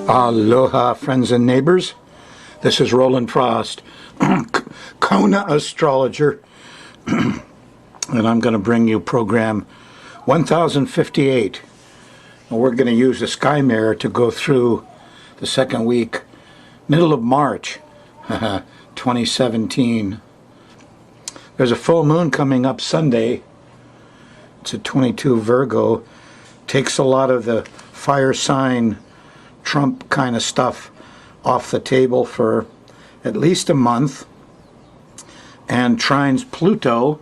Aloha, friends and neighbors. This is Roland Frost, Kona astrologer, and I'm going to bring you program 1058. And we're going to use the sky mirror to go through the second week, middle of March, 2017. There's a full moon coming up Sunday. It's a 22 Virgo. Takes a lot of the fire sign Trump kind of stuff off the table for at least a month, and trines Pluto,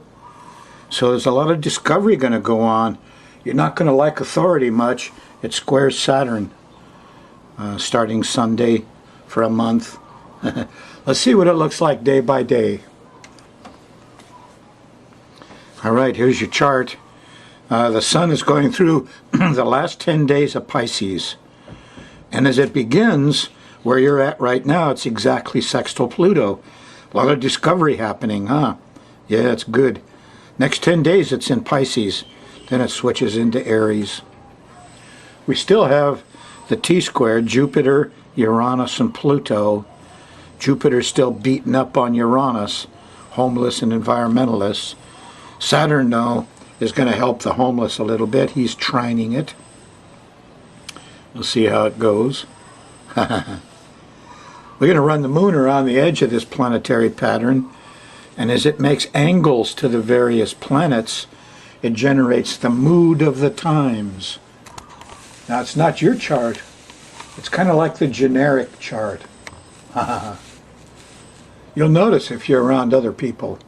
so there's a lot of discovery going to go on. You're not going to like authority much. It squares Saturn starting Sunday for a month. Let's see what it looks like day by day. Alright, here's your chart. The sun is going through the last 10 days of Pisces. And as it begins, where you're at right now, it's exactly sextile Pluto. A lot of discovery happening, huh? Yeah, it's good. Next 10 days it's in Pisces. Then it switches into Aries. We still have the T-squared, Jupiter, Uranus, and Pluto. Jupiter's still beaten up on Uranus, homeless and environmentalists. Saturn, though, is going to help the homeless a little bit. He's trining it. We'll see how it goes. We're going to run the moon around the edge of this planetary pattern, and as it makes angles to the various planets, it generates the mood of the times. Now, it's not your chart. It's kind of like the generic chart. You'll notice if you're around other people.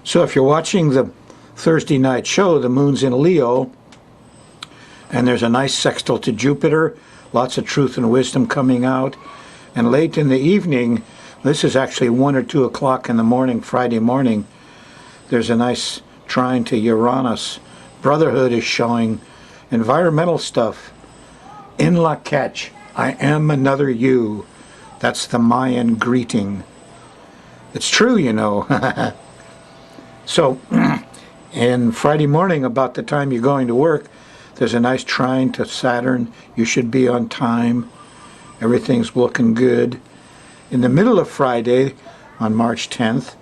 So if you're watching the Thursday night show, the moon's in Leo, and there's a nice sextile to Jupiter, lots of truth and wisdom coming out. And late in the evening, this is actually 1 or 2 o'clock in the morning, Friday morning, there's a nice trine to Uranus. Brotherhood is showing, environmental stuff. In la catch, I am another you. That's the Mayan greeting. It's true, you know. So, in Friday morning, about the time you're going to work, there's a nice trine to Saturn. You should be on time. Everything's looking good. In the middle of Friday, on March 10th,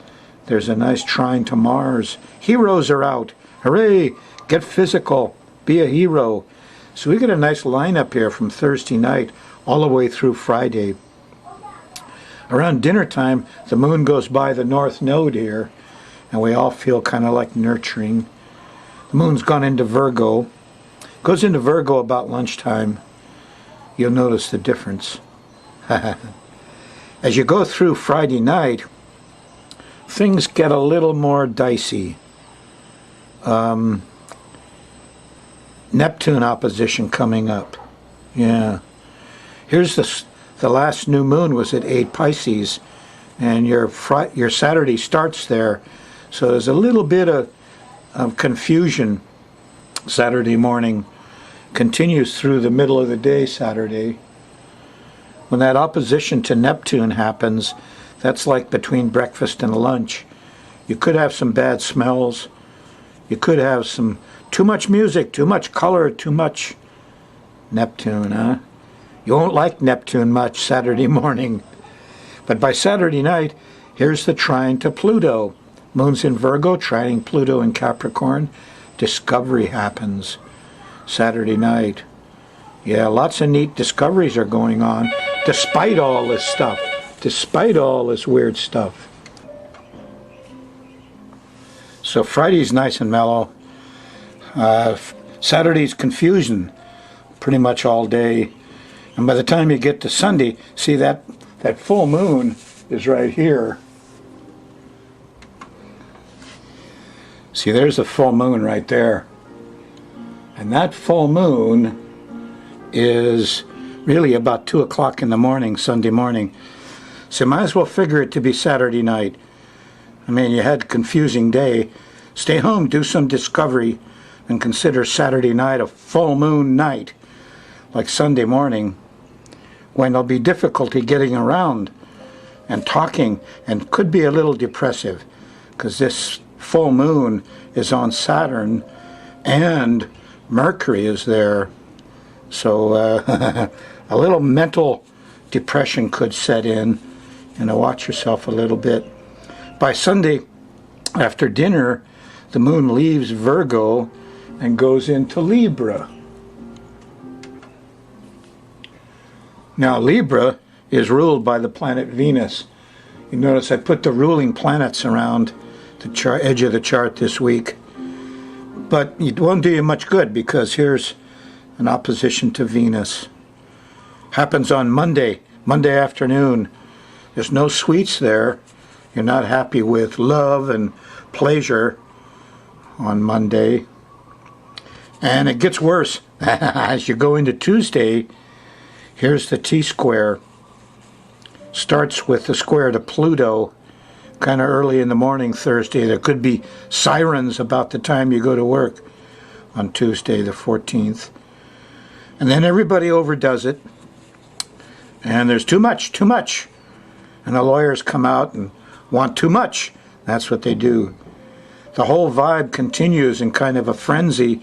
there's a nice trine to Mars. Heroes are out. Hooray! Get physical. Be a hero. So we get a nice lineup here from Thursday night all the way through Friday. Around dinner time, the moon goes by the north node here, and we all feel kind of like nurturing. The moon's gone into Virgo. Goes into Virgo about lunchtime. You'll notice the difference. As you go through Friday night, things get a little more dicey. Neptune opposition coming up. Yeah. Here's the last new moon was at 8 Pisces, and your Saturday starts there. So there's a little bit of confusion Saturday morning, continues through the middle of the day Saturday. When that opposition to Neptune happens, that's like between breakfast and lunch. You could have some bad smells. You could have some too much music, too much color, too much Neptune, huh? You won't like Neptune much Saturday morning. But by Saturday night, here's the trine to Pluto. Moon's in Virgo, trining Pluto in Capricorn. Discovery happens Saturday night. Yeah, lots of neat discoveries are going on, despite all this stuff, despite all this weird stuff. So Friday's nice and mellow. Saturday's confusion pretty much all day. And by the time you get to Sunday, see that full moon is right here. See, there's a full moon right there. And that full moon is really about 2 o'clock in the morning, Sunday morning. So you might as well figure it to be Saturday night. I mean, you had a confusing day. Stay home, do some discovery, and consider Saturday night a full moon night, like Sunday morning, when there'll be difficulty getting around and talking, and could be a little depressive, because this full moon is on Saturn, and Mercury is there. So a little mental depression could set in. Watch yourself a little bit. By Sunday after dinner, the moon leaves Virgo and goes into Libra. Now Libra is ruled by the planet Venus. You notice I put the ruling planets around the edge of the chart this week. But it won't do you much good because here's an opposition to Venus. Happens on Monday afternoon. There's no sweets there. You're not happy with love and pleasure on Monday. And it gets worse. As you go into Tuesday, here's the T-square. Starts with the square to Pluto, kind of early in the morning Thursday. There could be sirens about the time you go to work on Tuesday the 14th. And then everybody overdoes it. And there's too much. And the lawyers come out and want too much. That's what they do. The whole vibe continues in kind of a frenzy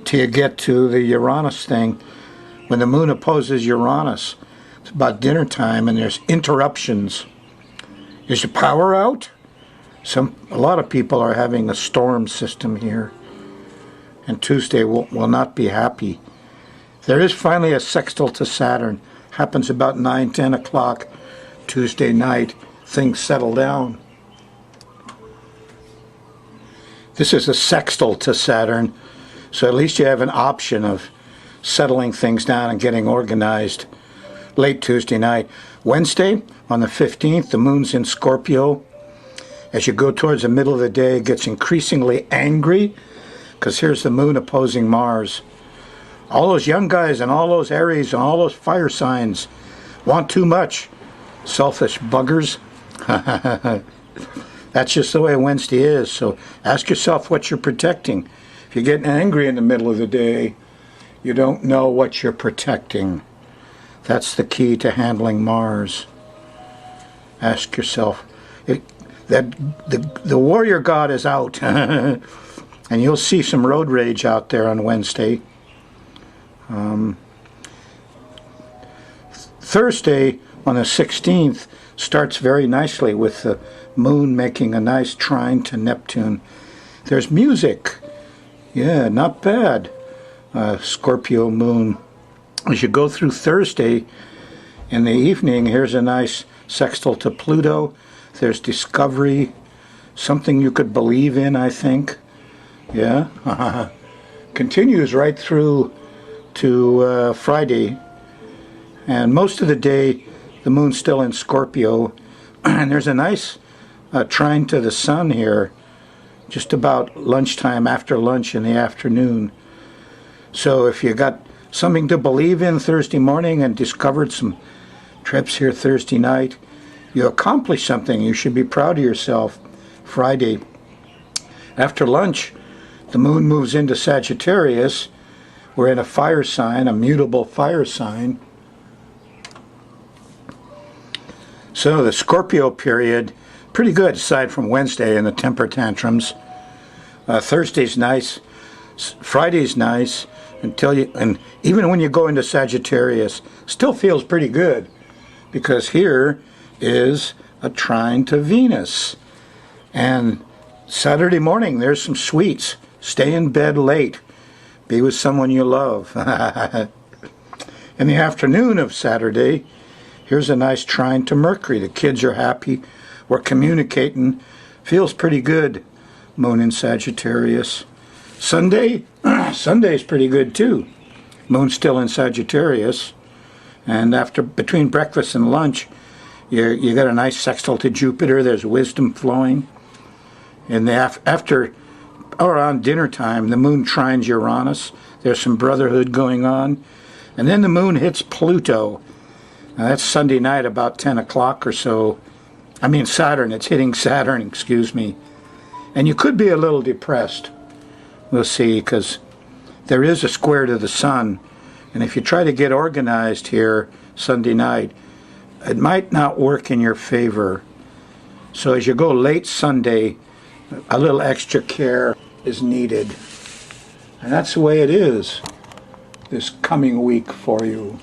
till you get to the Uranus thing. When the moon opposes Uranus, it's about dinner time and there's interruptions. Is the power out? A lot of people are having a storm system here. And Tuesday will not be happy. There is finally a sextile to Saturn. Happens about 9-10 o'clock Tuesday night. Things settle down. This is a sextile to Saturn, so at least you have an option of settling things down and getting organized late Tuesday night. Wednesday, on the 15th, the moon's in Scorpio. As you go towards the middle of the day, it gets increasingly angry because here's the moon opposing Mars. All those young guys and all those Aries and all those fire signs want too much. Selfish buggers. That's just the way Wednesday is. So ask yourself what you're protecting. If you're getting angry in the middle of the day, you don't know what you're protecting. That's the key to handling Mars. Ask yourself. The warrior god is out. And you'll see some road rage out there on Wednesday. Thursday on the 16th starts very nicely with the moon making a nice trine to Neptune. There's music. Yeah, not bad. Scorpio moon. As you go through Thursday in the evening, here's a nice sextile to Pluto. There's discovery, something you could believe in, I think. Yeah. Continues right through to Friday. And most of the day, the moon's still in Scorpio. And there's a nice trine to the sun here, just about lunchtime, after lunch in the afternoon. So if you got something to believe in Thursday morning and discovered some trips here Thursday night, you accomplished something. You should be proud of yourself. Friday. After lunch, the moon moves into Sagittarius. We're in a fire sign, a mutable fire sign. So the Scorpio period, pretty good aside from Wednesday and the temper tantrums. Thursday's nice. Friday's nice. And even when you go into Sagittarius, still feels pretty good because here is a trine to Venus. And Saturday morning, there's some sweets. Stay in bed late. Be with someone you love. In the afternoon of Saturday, here's a nice trine to Mercury. The kids are happy. We're communicating. Feels pretty good. Moon in Sagittarius. Sunday, Sunday's pretty good too. Moon's still in Sagittarius. And between breakfast and lunch, you got a nice sextile to Jupiter. There's wisdom flowing. And around dinner time, the moon trines Uranus. There's some brotherhood going on. And then the moon hits Pluto. Now that's Sunday night about 10 o'clock or so. I mean Saturn. It's hitting Saturn, excuse me. And you could be a little depressed. We'll see, because there is a square to the sun. And if you try to get organized here Sunday night, it might not work in your favor. So as you go late Sunday, a little extra care is needed. And that's the way it is this coming week for you.